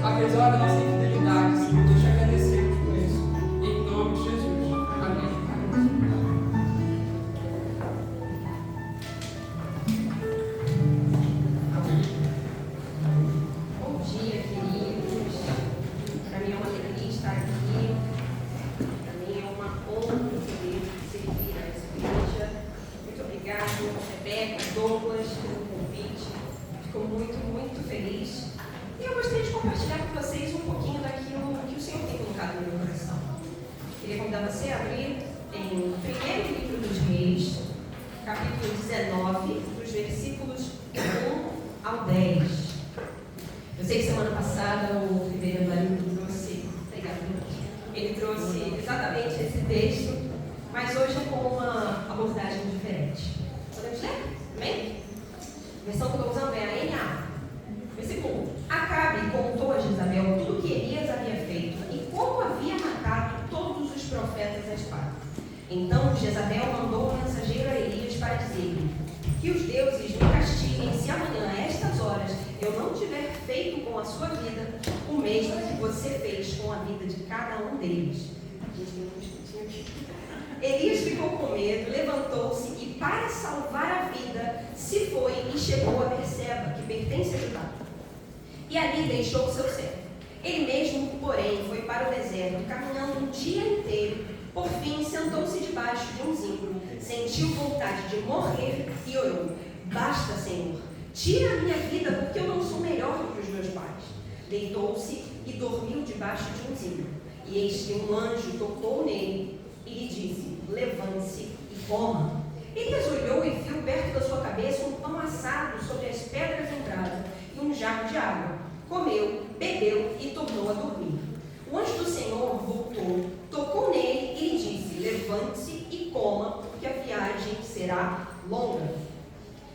apesar da nossa infidelidade, Senhor, nós te agradecemos por isso. Em nome de Jesus. Amém. Bom dia, queridos. Para mim é uma alegria estar aqui. Para mim é uma honra poder servir a essa igreja. Muito obrigado, Rebeca, Douglas, pelo convite. Fico muito, muito feliz. E eu gostaria de compartilhar com vocês um pouquinho daquilo que o Senhor tem colocado no meu coração. Queria convidar você a abrir em primeiro livro dos Reis, capítulo 19, dos versículos 1 ao 10. Eu sei que semana passada o reverendo Arildo trouxe, ele trouxe exatamente esse texto, mas hoje é com uma abordagem diferente. Podemos ler? Amém? A versão que eu estou usando é a NA. Versículo 1. Acabe contou a Jezabel tudo o que Elias havia feito e como havia matado todos os profetas à espada. Então Jezabel mandou um mensageiro a Elias para dizer-lhe: que os deuses me castiguem se amanhã, a estas horas, eu não tiver feito com a sua vida o mesmo que você fez com a vida de cada um deles. Elias ficou com medo, levantou-se e, para salvar a vida, se foi e chegou a Berseba, que pertence a Judá. E ali deixou o seu servo. Ele mesmo, porém, foi para o deserto, caminhando um dia inteiro. Por fim, sentou-se debaixo de um zimbro, sentiu vontade de morrer e orou: basta, Senhor, tira a minha vida, porque eu não sou melhor do que os meus pais. Deitou-se e dormiu debaixo de um zimbro. E eis que um anjo tocou nele e lhe disse: levante-se e coma. Elias olhou e viu perto da sua cabeça um pão assado sobre as pedras em brasa e um jarro de água. Comeu, bebeu e tornou a dormir. O anjo do Senhor voltou, tocou nele e lhe disse: levante-se e coma, porque a viagem será longa.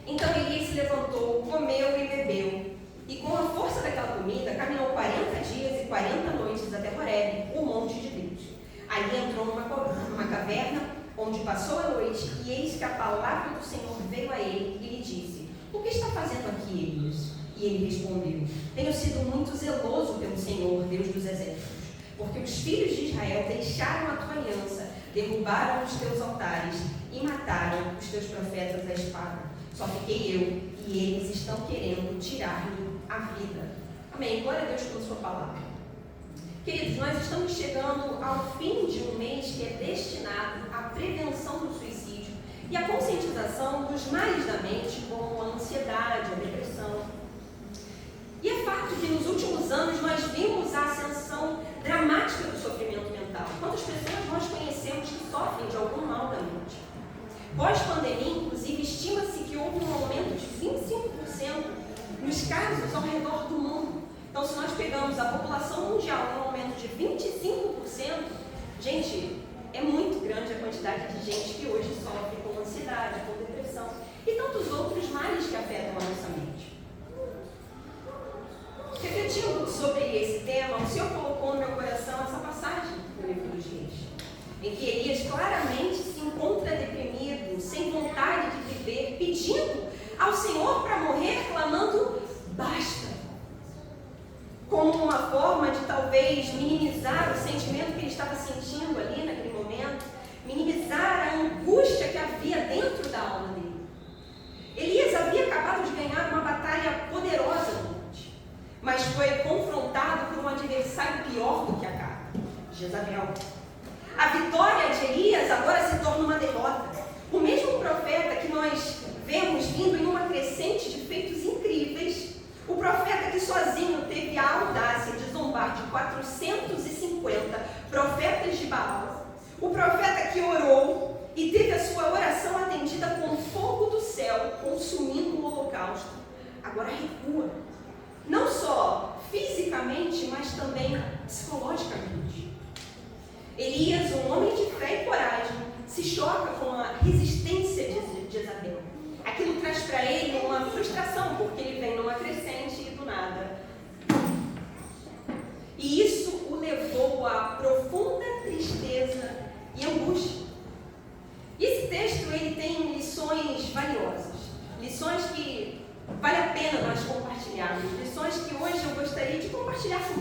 Então Elias se levantou, comeu e bebeu, e com a força daquela comida caminhou 40 dias e 40 noites até Horebe, o monte de Deus. Ali entrou numa caverna, onde passou a noite, e eis que a palavra do Senhor veio a ele e lhe disse: o que está fazendo aqui, Elias? E ele respondeu: tenho sido muito zeloso pelo Senhor, Deus dos exércitos, porque os filhos de Israel deixaram a tua aliança, derrubaram os teus altares e mataram os teus profetas à espada. Só fiquei eu, e eles estão querendo tirar-me a vida. Amém. Glória a Deus pela sua palavra. Queridos, nós estamos chegando ao fim de um mês que é destinado à prevenção do suicídio e à conscientização dos males da mente, como a ansiedade, a depressão. E é fato que nos últimos anos nós vimos a ascensão dramática do sofrimento mental. Quantas pessoas nós conhecemos que sofrem de algum mal da mente? Pós-pandemia, inclusive, estima-se que houve um aumento de 25% nos casos ao redor do mundo. Então, se nós pegamos a população mundial com um aumento de 25%, gente, é muito grande a quantidade de gente que hoje sofre com ansiedade, com depressão e tantos outros males que afetam a nossa mente. Refletindo sobre esse tema, o Senhor colocou no meu coração essa passagem do livro dos Reis, em que Elias claramente se encontra deprimido, sem vontade de viver, pedindo ao Senhor para morrer, clamando: basta. Como uma forma de talvez minimizar o sentimento que ele estava sentindo ali naquele momento, minimizar a angústia que havia dentro da alma dele. Elias havia acabado de ganhar uma batalha poderosa no monte, mas foi confrontado por um adversário pior do que Acabe, Jezabel. A vitória de Elias agora se torna uma derrota. O mesmo profeta que nós vemos vindo em uma crescente de feitos incríveis, o profeta que sozinho teve a audácia de zombar de 450 profetas de Baal, o profeta que orou e teve a sua oração atendida com fogo do céu consumindo o holocausto, agora recua, não só fisicamente, mas também psicologicamente. Elias, um homem de fé e coragem, se choca com a resistência de Jezabel. Aquilo traz para ele uma frustração, porque ele vem numa crescente e do nada. E isso o levou a profunda tristeza e angústia. E esse texto ele tem lições valiosas, lições que vale a pena nós compartilharmos, lições que hoje eu gostaria de compartilhar com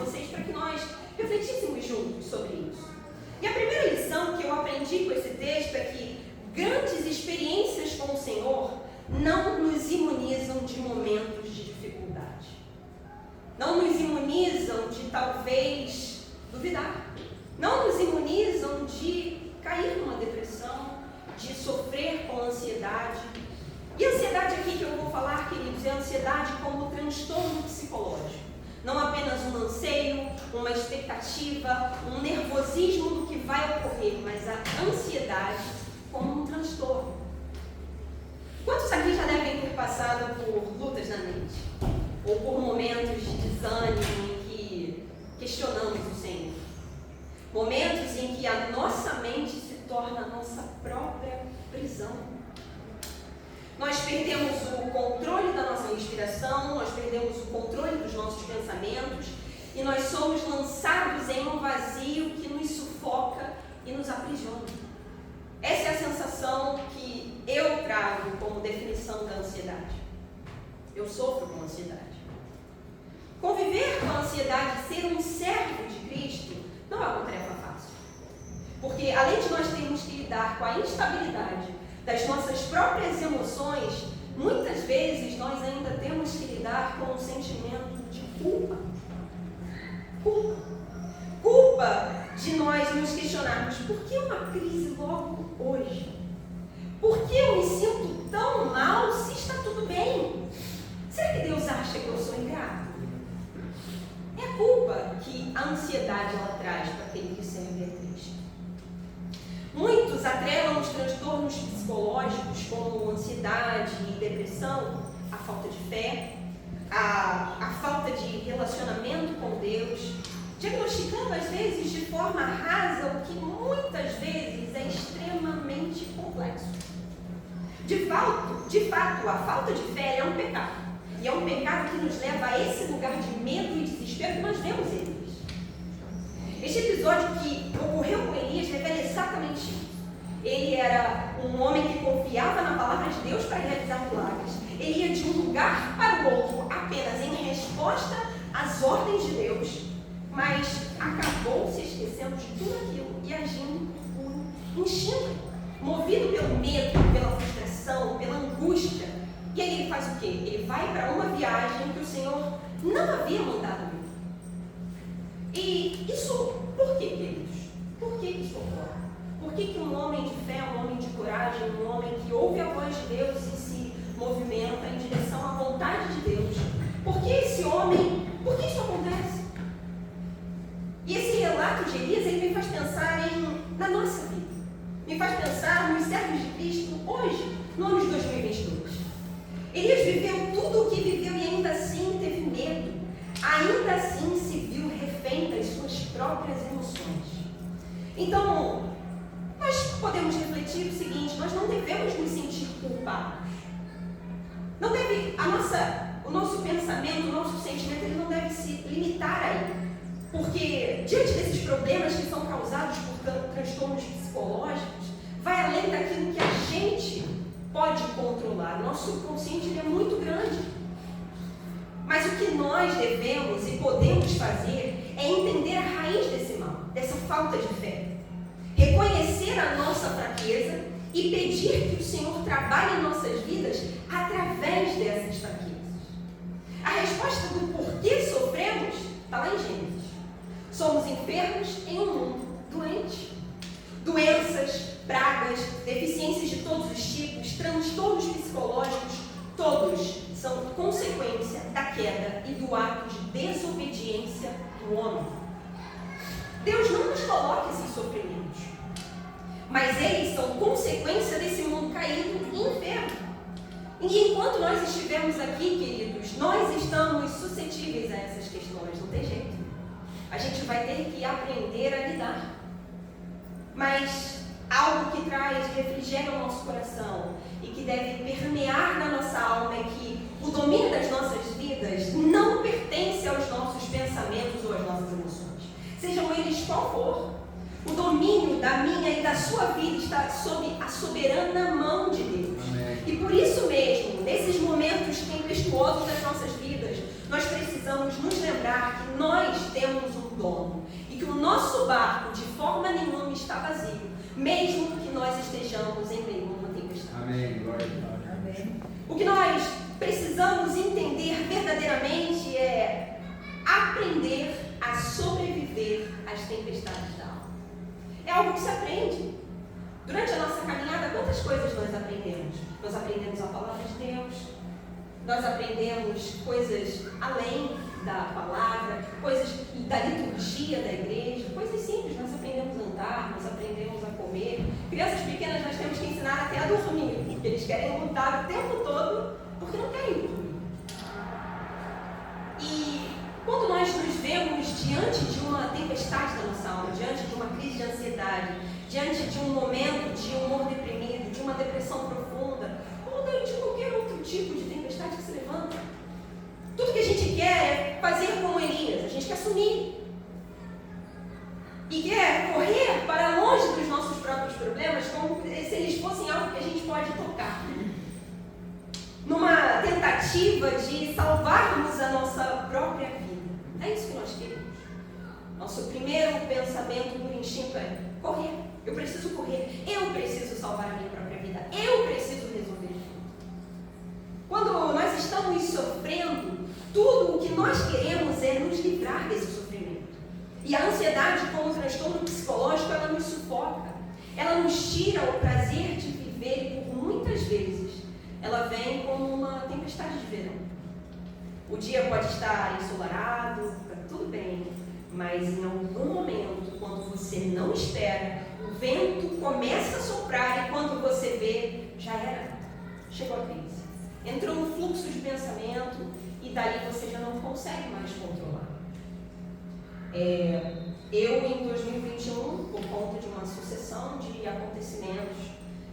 E a primeira lição que eu aprendi com esse texto é que grandes experiências com o Senhor não nos imunizam de momentos de dificuldade. Não nos imunizam de talvez duvidar. Não nos imunizam de cair numa depressão, de sofrer com ansiedade. E a ansiedade aqui que eu vou falar, queridos, é a ansiedade como transtorno psicológico. Não apenas um anseio, uma expectativa, um nervosismo do que vai ocorrer, mas a ansiedade como um transtorno. Quantos aqui já devem ter passado por lutas na mente? Ou por momentos de desânimo em que questionamos o Senhor? Momentos em que a nossa mente se torna a nossa própria prisão. Nós perdemos o controle da nossa respiração, nós perdemos o controle dos nossos pensamentos e nós somos lançados em um vazio que nos sufoca e nos aprisiona. Essa é a sensação que eu trago como definição da ansiedade. Eu sofro com ansiedade. Conviver com a ansiedade, ser um servo de Cristo, não é uma tarefa fácil. Porque além de nós termos que lidar com a instabilidade das nossas próprias emoções, muitas vezes nós ainda temos que lidar com um sentimento de culpa. Culpa de nós nos questionarmos: por que uma crise logo hoje? Por que eu me sinto tão mal se está tudo bem? Será que Deus acha que eu sou ingrato? É a culpa que a ansiedade ela traz para aquele que serve a Cristo. Muitos atrelam os transtornos psicológicos como ansiedade e depressão à falta de fé, à falta de relacionamento com Deus, diagnosticando às vezes de forma rasa o que muitas vezes é extremamente complexo. De fato, a falta de fé é um pecado. E é um pecado que nos leva a esse lugar de medo e desespero que nós vemos em Elias. Este episódio que ocorreu com Elias revela exatamente isso. Ele era um homem que confiava na palavra de Deus para realizar milagres. Ele ia de um lugar para o outro apenas em resposta às ordens de Deus, mas acabou se esquecendo de tudo aquilo e agindo por instinto, movido pelo medo, pela frustração, pela angústia. E aí ele faz o quê? Ele vai para uma viagem que o Senhor não havia mandado ir. E isso, por quê, queridos? Por que isso ocorre? Por que um homem de fé, um homem de coragem, um homem que ouve a voz de Deus e se movimenta em direção à vontade de Deus, por que esse homem, por que isso acontece? E esse relato de Elias, ele me faz pensar na nossa vida. Me faz pensar nos servos de Cristo hoje, no ano de 2022. Elias viveu tudo o que viveu e ainda assim teve medo. Ainda assim se viu refém das suas próprias emoções. Então, nós podemos refletir o seguinte: nós não devemos nos sentir culpados. Não deve, o nosso pensamento, o nosso sentimento, ele não deve se limitar aí. Porque diante desses problemas que são causados por transtornos psicológicos, vai além daquilo que a gente pode controlar. O nosso subconsciente ele é muito grande. Mas o que nós devemos e podemos fazer é entender a raiz desse mal, dessa falta de fé. Reconhecer a nossa fraqueza e pedir que o Senhor trabalhe em nossas vidas através dessas fraquezas. A resposta do porquê sofremos está lá em Gênesis. Somos enfermos em um mundo doente. Doenças, pragas, deficiências de todos os tipos, transtornos psicológicos, todos são consequência da queda e do ato de desobediência do homem. Deus não nos coloca esses sofrimentos, mas eles são consequência desse mundo caído e enfermo. E enquanto nós estivermos aqui, queridos, nós estamos suscetíveis a essas questões, não tem jeito. A gente vai ter que aprender a lidar. Mas algo que traz refrigério ao nosso coração e que deve permear na nossa alma é que o domínio das nossas vidas não pertence aos nossos pensamentos ou às nossas emoções. Sejam eles qual for, o domínio da minha e da sua vida está sob a soberana mão de Deus. Amém. E por isso mesmo, nesses momentos tempestuosos das nossas vidas, nós precisamos nos lembrar que nós temos um dono e que o nosso barco, de forma forma nenhuma está vazio, mesmo que nós estejamos em meio a uma tempestade. Amém. Glória a Deus. Amém. O que nós precisamos entender verdadeiramente é aprender a sobreviver às tempestades da alma. É algo que se aprende. Durante a nossa caminhada, quantas coisas nós aprendemos? Nós aprendemos a palavra de Deus, nós aprendemos coisas além da palavra, coisas da liturgia da igreja, coisas simples. Nós aprendemos a andar, nós aprendemos a comer. Crianças pequenas nós temos que ensinar até a dormir, porque eles querem lutar o tempo todo porque não querem dormir. E quando nós nos vemos diante de uma tempestade da nossa alma, diante de uma crise de ansiedade, diante de um momento de humor deprimido, de uma depressão profunda, ou de qualquer outro tipo de tempestade que se levanta, tudo que a gente quer é fazer como Elias, a gente quer sumir. E quer correr para longe dos nossos próprios problemas como se eles fossem algo que a gente pode tocar. Numa tentativa de salvarmos a nossa própria vida. É isso que nós queremos. Nosso primeiro pensamento por instinto é correr. Eu preciso correr. Eu preciso salvar a minha própria vida. Eu preciso resolver tudo. Quando nós estamos sofrendo, tudo o que nós queremos é nos livrar desse sofrimento. E a ansiedade, como transtorno psicológico, ela nos sufoca. Ela nos tira o prazer de viver e, por muitas vezes, ela vem como uma tempestade de verão. O dia pode estar ensolarado, está tudo bem, mas em algum momento, quando você não espera, o vento começa a soprar e quando você vê, já era, chegou a crise. Entrou no fluxo de pensamento e daí você já não consegue mais controlar. Eu, em 2021, por conta de uma sucessão de acontecimentos,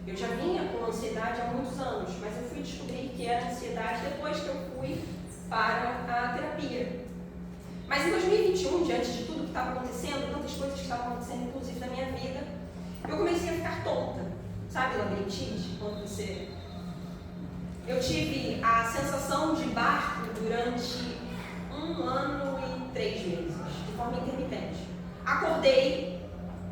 eu já vinha com ansiedade há muitos anos, mas eu fui descobrir que era ansiedade depois que eu fui para a terapia. Mas em 2021, diante de tudo que estava acontecendo, tantas coisas que estavam acontecendo, inclusive na minha vida, eu comecei a ficar tonta. Sabe, labirintite? Quando você... Eu tive a sensação de barco durante 1 ano e 3 meses, de forma intermitente. Acordei,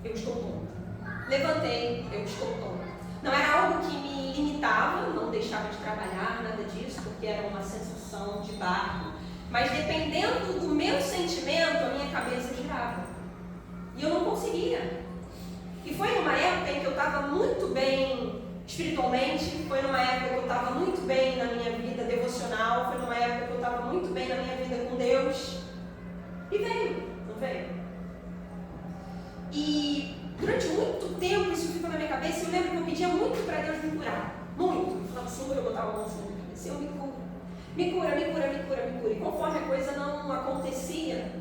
eu estou tonta. Levantei, eu estou tonta. Não era algo que me limitava, não deixava de trabalhar, nada disso, porque era uma sensação de barco. Mas dependendo do meu sentimento, a minha cabeça girava. E eu não conseguia. E foi numa época em que eu estava muito bem espiritualmente, foi numa época que eu estava muito bem na minha vida devocional, foi numa época que eu estava muito bem na minha vida com Deus. E veio, não veio? E durante muito tempo isso ficou na minha cabeça e eu lembro que eu pedia muito para Deus me curar. Muito. Eu falava, Senhor, eu botava a mão assim na minha cabeça, Senhor, me cura. Me cura, me cura, me cura, me cura. E conforme a coisa não acontecia,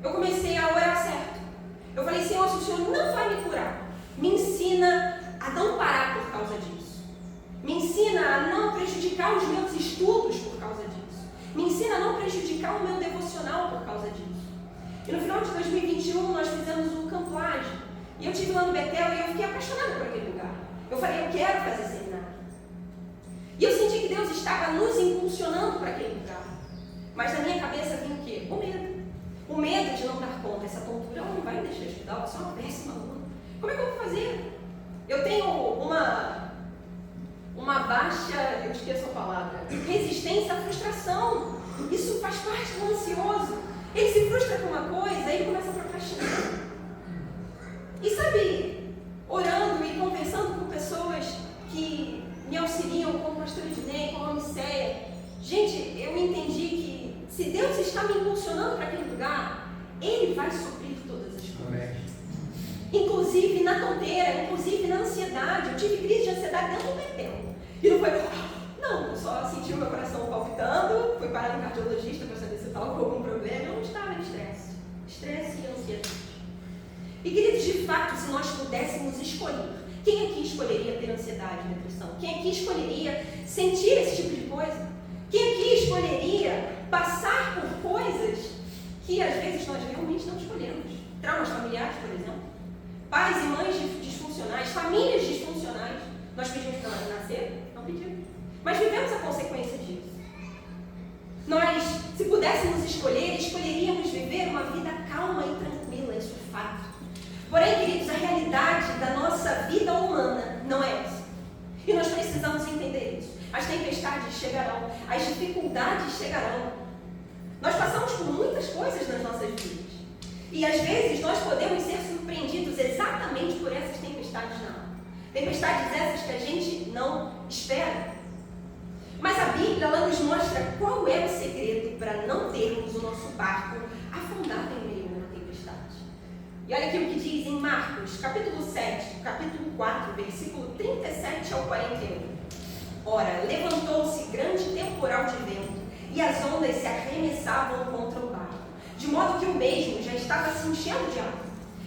eu comecei a orar certo. Eu falei, Senhor, se o Senhor não vai me curar, me ensina a não parar por causa disso. Me ensina a não prejudicar os meus estudos por causa disso. Me ensina a não prejudicar o meu devocional por causa disso. E no final de 2021 nós fizemos um Campo Ágil. E eu estive lá no Betel e eu fiquei apaixonada por aquele lugar. Eu falei, eu quero fazer seminário. E eu senti que Deus estava nos impulsionando para aquele lugar. Mas na minha cabeça vinha o quê? O medo. O medo de não dar conta. Essa tontura não vai me deixar estudar, eu sou uma péssima aluna. Como é que eu vou fazer? Eu tenho uma baixa, eu esqueço a palavra, resistência à frustração. Isso faz parte do ansioso. Ele se frustra com uma coisa, aí ele começa a procrastinar. E sabe, orando e conversando com pessoas que me auxiliam, como a pastora Ednei, como a Miceia, gente, eu entendi que se Deus está me impulsionando para aquele lugar, Ele vai suprir todas as coisas. Amém. Inclusive na tonteira, inclusive na ansiedade. Eu tive crise de ansiedade dentro do Betel. E não foi, não, eu só senti o meu coração palpitando, fui parar no cardiologista para saber se eu estava com algum problema. Eu não estava em estresse. Estresse e ansiedade. E queridos, de fato, se nós pudéssemos escolher, quem aqui escolheria ter ansiedade e depressão? Quem aqui escolheria sentir esse tipo de coisa? Quem aqui escolheria passar por coisas que às vezes nós realmente não escolhemos? Traumas familiares, por exemplo. Pais e mães disfuncionais, famílias disfuncionais. Nós pedimos para elas nascer? Não pedimos. Mas vivemos a consequência disso. Nós, se pudéssemos escolher, escolheríamos viver uma vida calma e tranquila, isso é fato. as tempestades chegarão, as dificuldades chegarão. Nós passamos por muitas coisas nas nossas vidas. E às vezes nós podemos ser surpreendidos exatamente por essas tempestades na alma. Tempestades essas que a gente não espera. Mas a Bíblia ela nos mostra qual é o segredo para não termos o nosso barco afundado em meio a uma tempestade. E olha aqui o que diz em Marcos, capítulo 7, capítulo 4, versículo 37 ao 41. Ora, levantou-se grande temporal de vento e as ondas se arremessavam contra o barco, de modo que o mesmo já estava se enchendo de água.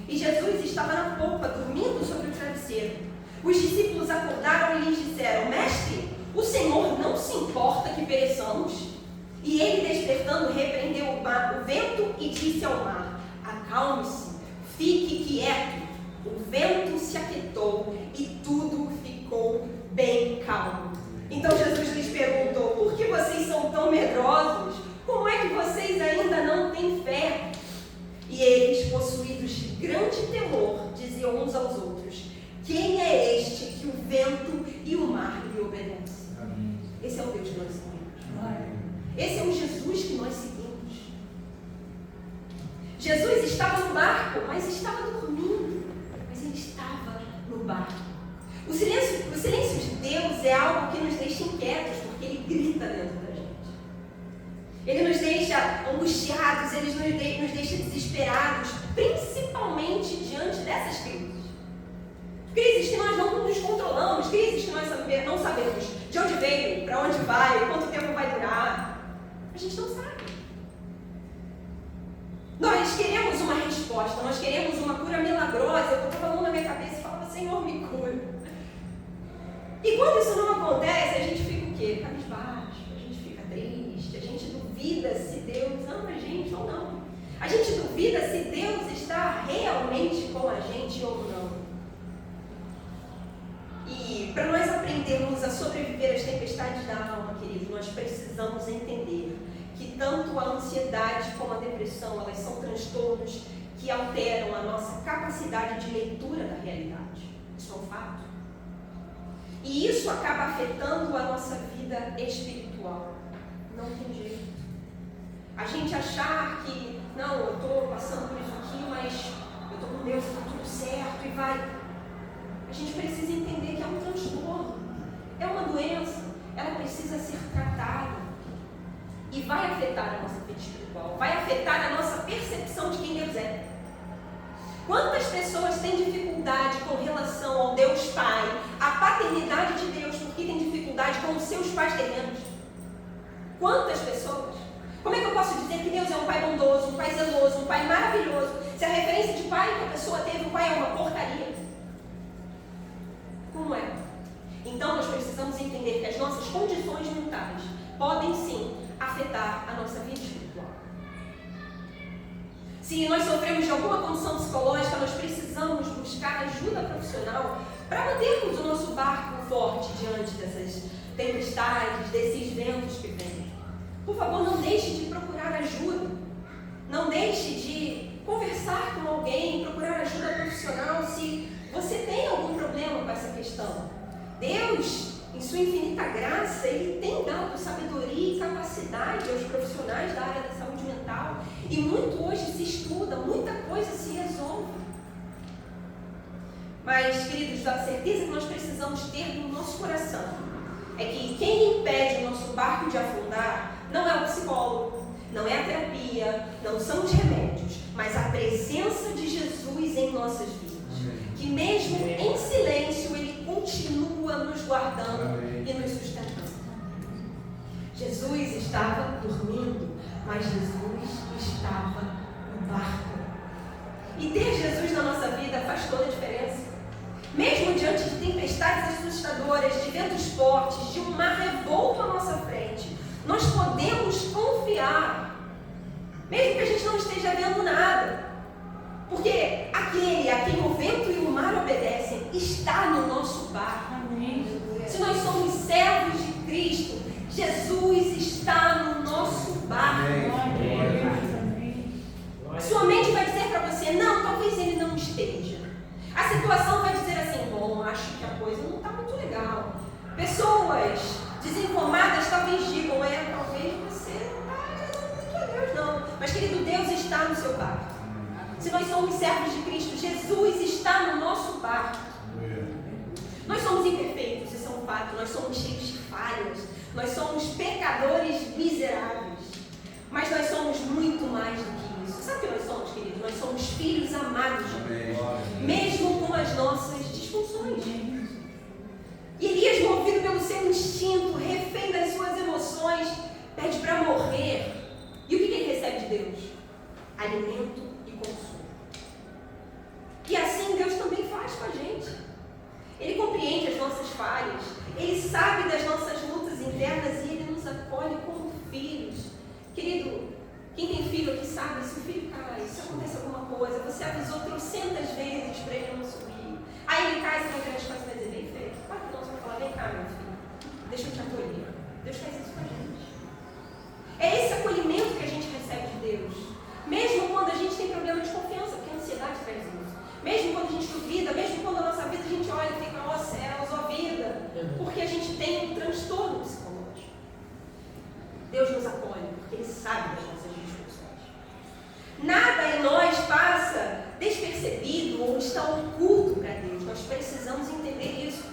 E Jesus estava na polpa, dormindo sobre o travesseiro. Os discípulos acordaram e lhes disseram: Mestre, o Senhor não se importa que pereçamos? E ele, despertando, repreendeu o vento e disse ao mar: Acalme-se, fique quieto. O vento se aquietou e tudo ficou bem calmo. Então Jesus lhes perguntou: Por que vocês são tão medrosos? Como é que vocês ainda não têm fé? E eles, possuídos de grande temor, diziam uns aos outros: Quem é este que o vento e o mar lhe obedecem? Esse é o Deus que nós seguimos. Esse é o Jesus que nós seguimos. Jesus estava no barco, mas estava dormindo. Mas ele estava no barco. O silêncio de Deus é algo que nos deixa inquietos, porque ele grita dentro da gente. Ele nos deixa angustiados, ele nos deixa desesperados, principalmente diante dessas crises. Crises que nós não nos controlamos, crises que nós não sabemos de onde veio, para onde vai, quanto tempo vai durar. A gente não sabe. Nós queremos uma resposta, nós queremos uma cura milagrosa. Eu estou falando na minha cabeça e falo: Senhor, me cura. E quando isso não acontece, a gente fica o quê? Cabisbaixo, a gente fica triste, a gente duvida se Deus ama a gente ou não. A gente duvida se Deus está realmente com a gente ou não. E para nós aprendermos a sobreviver às tempestades da alma, queridos, nós precisamos entender que tanto a ansiedade como a depressão, elas são transtornos que alteram a nossa capacidade de leitura da realidade. Isso é um fato. E isso acaba afetando a nossa vida espiritual. Não tem jeito. A gente achar que, não, eu estou passando por isso aqui, mas eu estou com Deus, está tudo certo e vai. A gente precisa entender que é um transtorno, é uma doença, ela precisa ser tratada. E vai afetar a nossa vida espiritual, vai afetar a nossa percepção de quem Deus é. Quantas pessoas têm dificuldade com relação ao Deus Pai, a paternidade de Deus, porque tem dificuldade com os seus pais terrenos? Quantas pessoas? Como é que eu posso dizer que Deus é um pai bondoso, um pai zeloso, um pai maravilhoso, se a referência de pai que a pessoa teve, o pai é uma porcaria? Como é? Então nós precisamos entender que as nossas condições mentais podem sim afetar a nossa vida espiritual. Se nós sofremos de alguma condição psicológica, nós precisamos buscar ajuda profissional para mantermos o nosso barco forte diante dessas tempestades, desses ventos que vêm. Por favor, não deixe de procurar ajuda. Não deixe de conversar com alguém, procurar ajuda profissional se você tem algum problema com essa questão. Deus, em sua infinita graça, Ele tem dado sabedoria e capacidade aos profissionais da área da saúde mental. E muito hoje se estuda, muita coisa se resolve. Mas, queridos, a certeza que nós precisamos ter no nosso coração é que quem impede o nosso barco de afundar não é o psicólogo, não é a terapia, não são os remédios, mas a presença de Jesus em nossas vidas. Que mesmo em silêncio, Ele continua nos guardando e nos sustentando. Jesus estava dormindo, mas Jesus estava no barco. E ter Jesus na nossa vida faz toda a diferença. Mesmo diante de tempestades assustadoras, de ventos fortes, de um mar revolto à nossa frente, nós podemos confiar, mesmo que a gente não esteja vendo nada. Porque aquele a quem o vento e o mar obedecem está no nosso barco. Amém. Se nós somos servos de Cristo, Jesus está no nosso barco. Amém. Sua mente vai dizer para você: não, talvez ele não esteja. A situação vai dizer assim: bom, acho que a coisa não está muito legal. Pessoas dizem talvez digam, talvez você não está agradando muito a Deus, não. Mas, querido, Deus está no seu barco. Se nós somos servos de Cristo, Jesus está no nosso barco. Nós somos imperfeitos, isso é um fato. Nós somos cheios de falhas. Nós somos pecadores miseráveis. Mas nós somos muito mais do que isso. Sabe o que nós somos, querido? Nós somos filhos amados de Deus, mesmo com as nossas disfunções. E Elias, movido pelo seu instinto, refém das suas emoções, pede para morrer. E o que ele recebe de Deus? Alimento e consolo. E assim Deus também faz com a gente. Ele compreende as nossas falhas, Ele sabe das nossas lutas internas e Ele nos acolhe como filhos. Querido, quem tem filho aqui sabe, se o filho cai, se acontece alguma coisa, você avisou 300 vezes para ele não subir. Aí ele cai, você vai virar as costas e vai dizer, bem feito. Pai, não, você vai falar, vem cá, meu filho, deixa eu te acolher. Deus faz isso com a gente. É esse acolhimento que a gente recebe de Deus. Mesmo quando a gente tem problema de confiança, porque a ansiedade traz isso. Mesmo quando a gente duvida, mesmo quando a nossa vida a gente olha e fica, ó céus, ó vida, porque a gente tem um transtorno psicológico. Deus nos acolhe, porque Ele sabe das nossas disfunções. Nada em nós passa despercebido ou está oculto para Deus. Nós precisamos entender isso.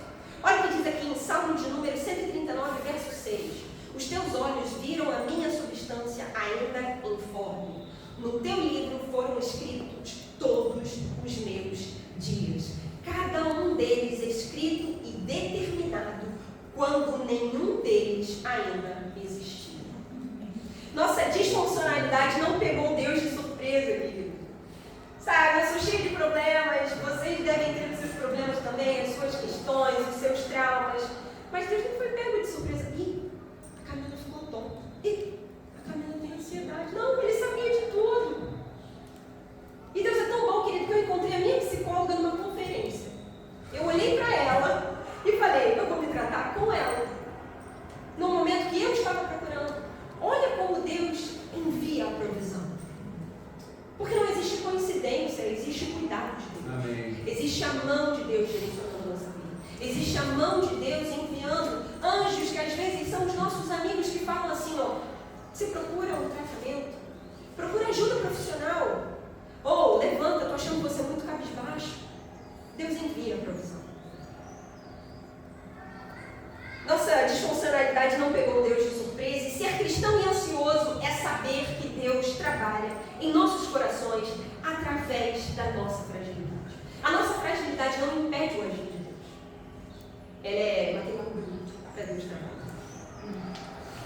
Olha o que diz aqui em Salmo de número 139, verso 6. Os teus olhos viram a minha substância ainda informe. No teu livro foram escritos todos os meus dias, cada um deles escrito e determinado, quando nenhum deles ainda existia. Nossa disfuncionalidade não pegou Deus de surpresa, querido. Sabe, eu sou cheia de problemas, vocês devem ter os seus problemas também, as suas questões, os seus traumas, mas Deus não foi pego de surpresa. Ih, a Camila ficou tonta. Ih, a Camila tem ansiedade. Não, Ele sabia de tudo. E Deus é tão bom, querido, que eu encontrei a minha psicóloga numa conferência. Eu olhei para ela e falei, eu vou me tratar com ela. No momento que eu estava procurando. Olha como Deus envia a provisão. Porque não existe coincidência, existe o cuidado de Deus. Amém. Existe a mão de Deus direcionando a nossa vida. Existe a mão de Deus enviando anjos que às vezes são os nossos amigos que falam assim, ó, você procura um tratamento, procura ajuda profissional. Ou, levanta, estou achando você muito cabisbaixo. Deus envia a provisão. Nossa disfuncionalidade não pegou Deus de surpresa. E ser cristão e ansioso é saber que Deus trabalha em nossos corações através da nossa fragilidade. A nossa fragilidade não impede o agir de Deus. Ela é material bruto para Deus trabalhar.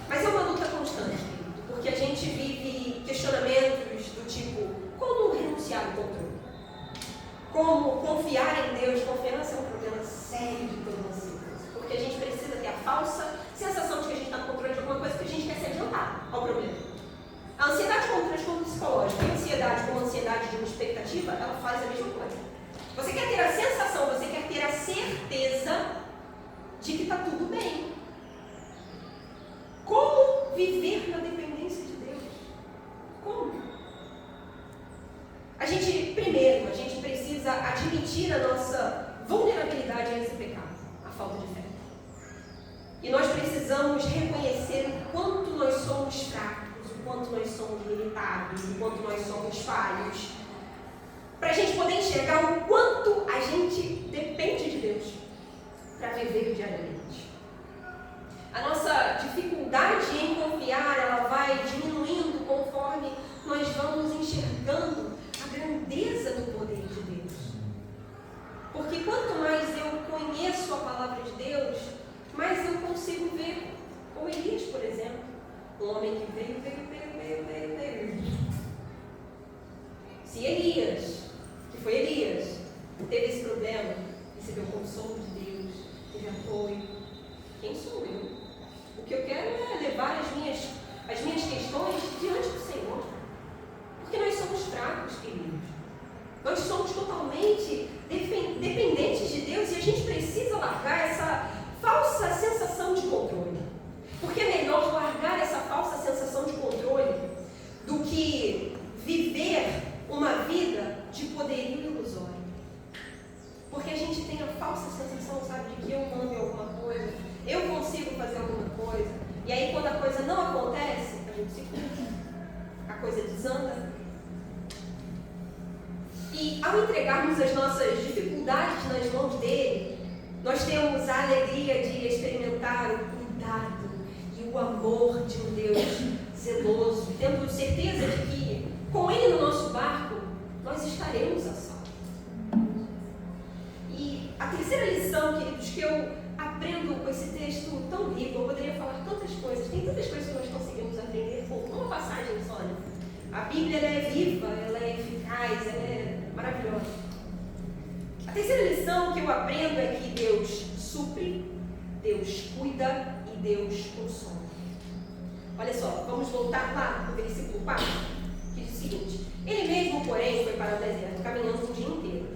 Mas é uma luta constante, querido, porque a gente vive questionamentos do tipo, como renunciar ao controle? Como confiar em Deus? Confiança é um problema sério de toda ansiedade. Porque a gente precisa ter a falsa sensação de que a gente está no controle de alguma coisa que a gente quer se adiantar ao problema. A ansiedade como transtorno psicológico e a ansiedade como ansiedade de uma expectativa, ela faz a mesma coisa. Você quer ter a sensação, você quer ter a certeza de que está tudo bem. Como viver na dependência de Deus? Como? Primeiro, a gente precisa admitir a nossa vulnerabilidade a esse pecado, a falta de fé. E nós precisamos reconhecer o quanto nós somos fracos, o quanto nós somos limitados, o quanto nós somos falhos, para a gente poder enxergar o quanto a gente depende de Deus para viver diariamente. A nossa dificuldade em confiar, ela vai diminuindo conforme nós vamos enxergando a grandeza do poder de Deus. Porque quanto mais eu conheço a palavra de Deus, mais eu consigo ver, como Elias, por exemplo, um homem que veio. Se Elias, que foi Elias, teve esse problema, recebeu o consolo de Deus, teve apoio, quem sou eu? O que eu quero é levar as minhas questões diante do Senhor. Porque nós somos fracos, queridos. Nós somos totalmente dependentes de Deus e a gente precisa largar essa falsa sensação de controle. Porque é melhor largar essa falsa sensação de controle do que viver uma vida de poderio ilusório. Porque a gente tem a falsa sensação, sabe, de que eu mando em alguma coisa, eu consigo fazer alguma coisa. E aí quando ao entregarmos as nossas dificuldades nas mãos dele, nós temos a alegria de experimentar o cuidado e o amor de um Deus zeloso, tendo certeza de que, com ele no nosso barco, nós estaremos a salvo. E a terceira lição, queridos, que eu aprendo com esse texto tão rico, eu poderia falar tantas coisas, tem tantas coisas que nós conseguimos aprender com uma passagem só, né? A Bíblia, ela é viva, ela é eficaz, ela é maravilhosa. A terceira lição que eu aprendo é que Deus supre, Deus cuida e Deus consome. Olha só, vamos voltar lá no versículo 4, que diz o seguinte: ele mesmo, porém, foi para o deserto, caminhando o dia inteiro.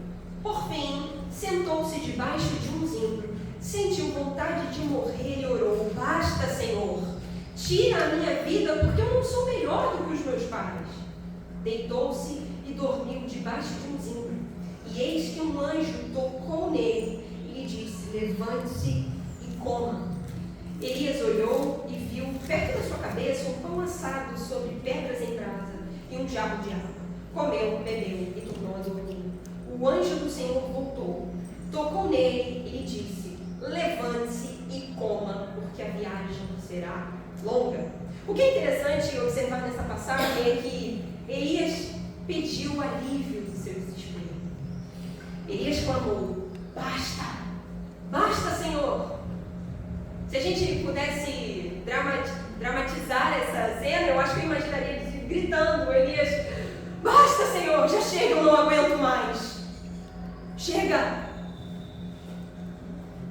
Por fim, sentou-se debaixo de um zimbro, sentiu vontade de morrer e orou: basta, Senhor, tira a minha vida, porque eu não sou melhor do que os meus pais. Deitou-se e dormiu debaixo de um zimbro. E eis que um anjo tocou nele e lhe disse: levante-se e coma. Elias olhou e viu perto da sua cabeça um pão assado sobre pedras em brasa e um diabo de água. Comeu, bebeu e tornou a dormir. O anjo do Senhor voltou, tocou nele e lhe disse: levante-se e coma, porque a viagem será longa. O que é interessante observar nessa passagem é que Elias pediu o alívio do seu desespero. Elias clamou: basta, basta, Senhor. Se a gente pudesse dramatizar essa cena, eu acho que eu imaginaria ele gritando: Elias, basta, Senhor, já chega, eu não aguento mais. Chega!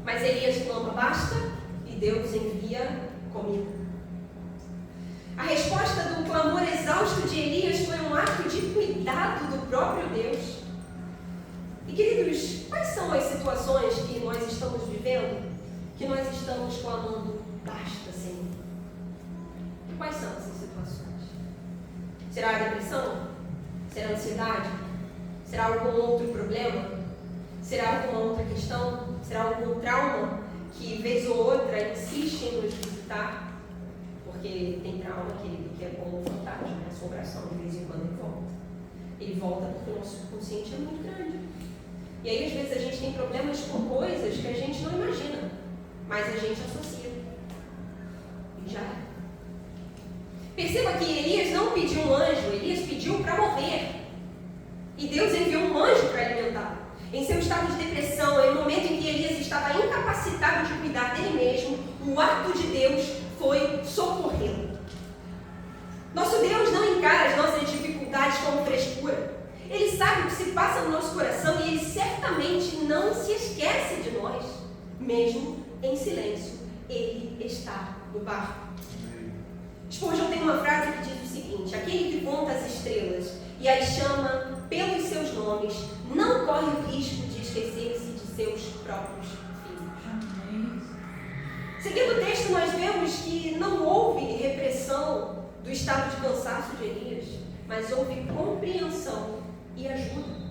Mas Elias clama: basta, e Deus envia comida. A resposta do clamor exausto de Elias foi um ato de cuidado do próprio Deus. E queridos, quais são as situações que nós estamos vivendo, que nós estamos clamando: basta, Senhor? E quais são essas situações? Será a depressão? Será a ansiedade? Será algum outro problema? Será alguma outra questão? Será algum trauma que, vez ou outra, insiste em nos visitar? Porque tem trauma, querido, que é como um fantasma, né? Assombração, de vez em quando ele volta. Ele volta porque o nosso subconsciente é muito grande. E aí, às vezes, a gente tem problemas com coisas que a gente não imagina, mas a gente associa. E já é. Perceba que Elias não pediu um anjo, Elias pediu para morrer. E Deus enviou um anjo para alimentar. Em seu estado de depressão, em um momento em que Elias estava incapacitado de cuidar dele mesmo, o ato de Deus foi socorrê-lo. Nosso Deus não encara as nossas dificuldades como frescura. Ele sabe o que se passa no nosso coração e Ele certamente não se esquece de nós. Mesmo em silêncio, Ele está no barco. Spurgeon tem uma frase que diz o seguinte: aquele que conta as estrelas e as chama pelos seus nomes não corre o risco de esquecer-se de seus próprios filhos. Seguindo o texto, nós vemos que não houve repressão do estado de cansaço de Elias, mas houve compreensão e ajuda.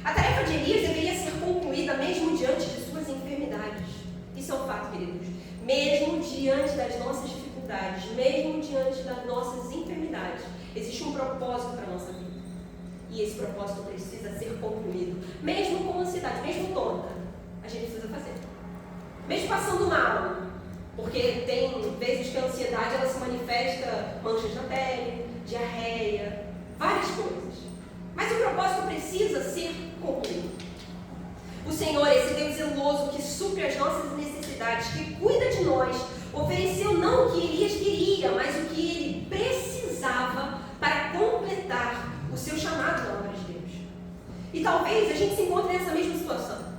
A tarefa de Elias deveria ser concluída mesmo diante de suas enfermidades. Isso é um fato, queridos. Mesmo diante das nossas dificuldades, mesmo diante das nossas enfermidades, existe um propósito para a nossa vida. E esse propósito precisa ser concluído. Mesmo com ansiedade, mesmo tonta, a gente precisa fazer. Mesmo passando mal, porque tem vezes que a ansiedade ela se manifesta manchas na pele, diarreia, várias coisas. Mas o propósito precisa ser concluído. O Senhor, esse Deus zeloso que supre as nossas necessidades, que cuida de nós, ofereceu não o que Elias queria, mas o que ele precisava para completar o seu chamado na obra de Deus. E talvez a gente se encontre nessa mesma situação.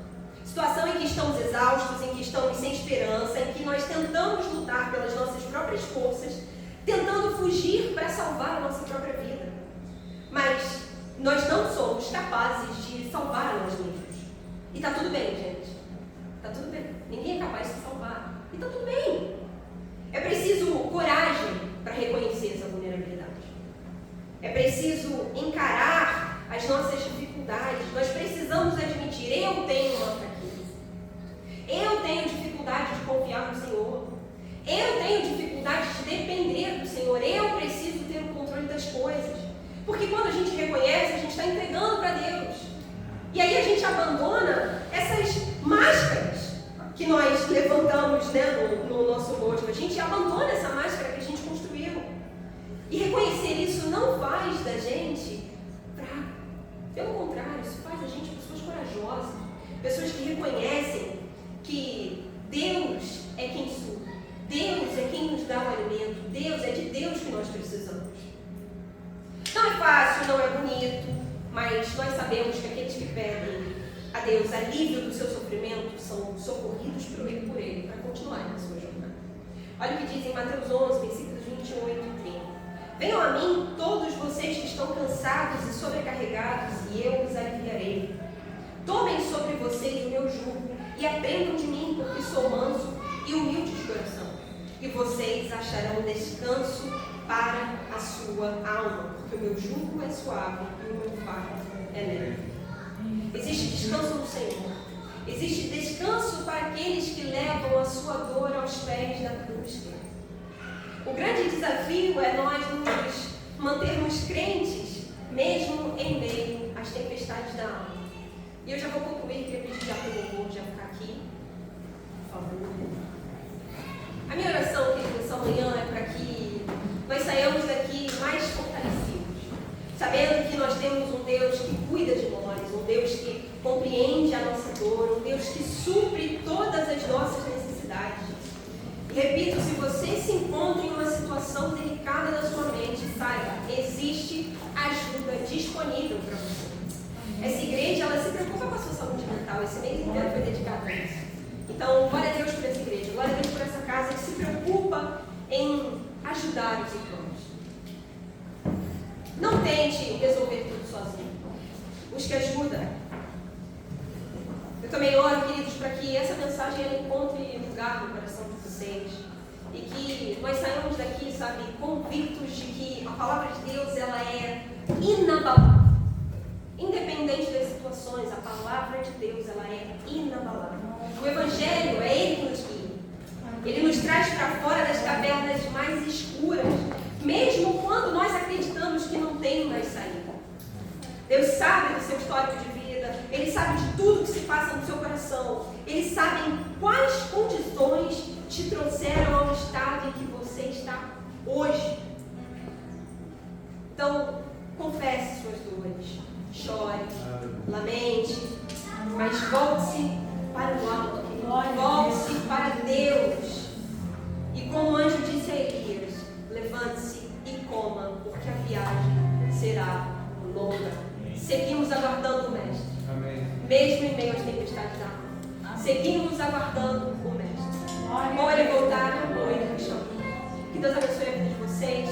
Situação em que estamos exaustos, em que estamos sem esperança, em que nós tentamos lutar pelas nossas próprias forças, tentando fugir para salvar a nossa própria vida. Mas nós não somos capazes de salvar a nós mesmos. E está tudo bem, gente. Está tudo bem. Ninguém é capaz de se salvar. E está tudo bem. É preciso coragem para reconhecer essa vulnerabilidade. É preciso encarar as nossas dificuldades. Nós precisamos admitir: eu tenho uma fraqueza. Eu tenho dificuldade de confiar no Senhor. Eu tenho dificuldade de depender do Senhor. Eu preciso ter o controle das coisas. Porque quando a gente reconhece, a gente está entregando para Deus. abandona essas máscaras que nós levantamos, né, no nosso rosto. A gente abandona essa máscara que a gente construiu. E reconhecer isso não faz da gente fraco. Pelo contrário, isso faz da gente pessoas corajosas, pessoas que reconhecem que Deus é quem supre, Deus é quem nos dá o alimento, Deus é de Deus que nós precisamos. Não é fácil, não é bonito, mas nós sabemos que aqueles que pedem a Deus alívio do seu sofrimento são socorridos por Ele para continuar na sua jornada. Olha o que diz em Mateus 11, versículos 28 e 30. Venham a mim todos vocês que estão cansados e sobrecarregados, e eu os aliviarei. Tomem sobre vocês o meu jugo e aprendam de mim, porque sou manso e humilde de coração. E vocês acharão descanso para a sua alma, porque o meu jugo é suave e o meu fardo é leve. Existe descanso no Senhor. Existe descanso para aqueles que levam a sua dor aos pés da cruz. O grande desafio é nós nos mantermos crentes, mesmo em meio às tempestades da alma. E eu já vou concluir, queria pedir já para o louvor já ficar aqui, por favor. A minha oração, querido, essa manhã é para que nós saiamos daqui mais fortalecidos, sabendo que nós temos um Deus que cuida de nós, um Deus que compreende a nossa dor, um Deus que supre todas as nossas necessidades. E repito, se você se encontra em uma situação delicada na sua mente, saiba, existe ajuda disponível para você. Essa igreja, ela se preocupa com a sua saúde mental, esse mês inteiro foi dedicado a isso. Então, glória a Deus por essa igreja, glória a Deus por essa casa que se preocupa em ajudar os irmãos. Não tente resolver tudo sozinho. Busque ajuda. Eu também oro, queridos, para que essa mensagem ela encontre lugar no coração de vocês. E que nós saímos daqui, sabe, convictos de que a palavra de Deus, ela é inabalável. Independente das situações, a palavra de Deus, ela é inabalável. O Evangelho é Ele que nos guia. Ele nos traz para fora das cavernas mais escuras, mesmo quando nós acreditamos que não tem mais saída. Deus sabe do seu histórico de vida, Ele sabe de tudo que se passa no seu coração, Ele sabe em quais condições te trouxeram ao estado em que você está hoje. Então, confesse suas dores, chore, lamente, mas volte-se para o alto, volte-se para Deus. E como o anjo disse a Elias, levante-se e coma, porque a viagem será longa. Seguimos aguardando o Mestre. Amém. Mesmo em meio às tempestades da alma. Seguimos aguardando o Mestre. Ou ele voltar, ou ele nos chamar. Que Deus abençoe a vida de vocês.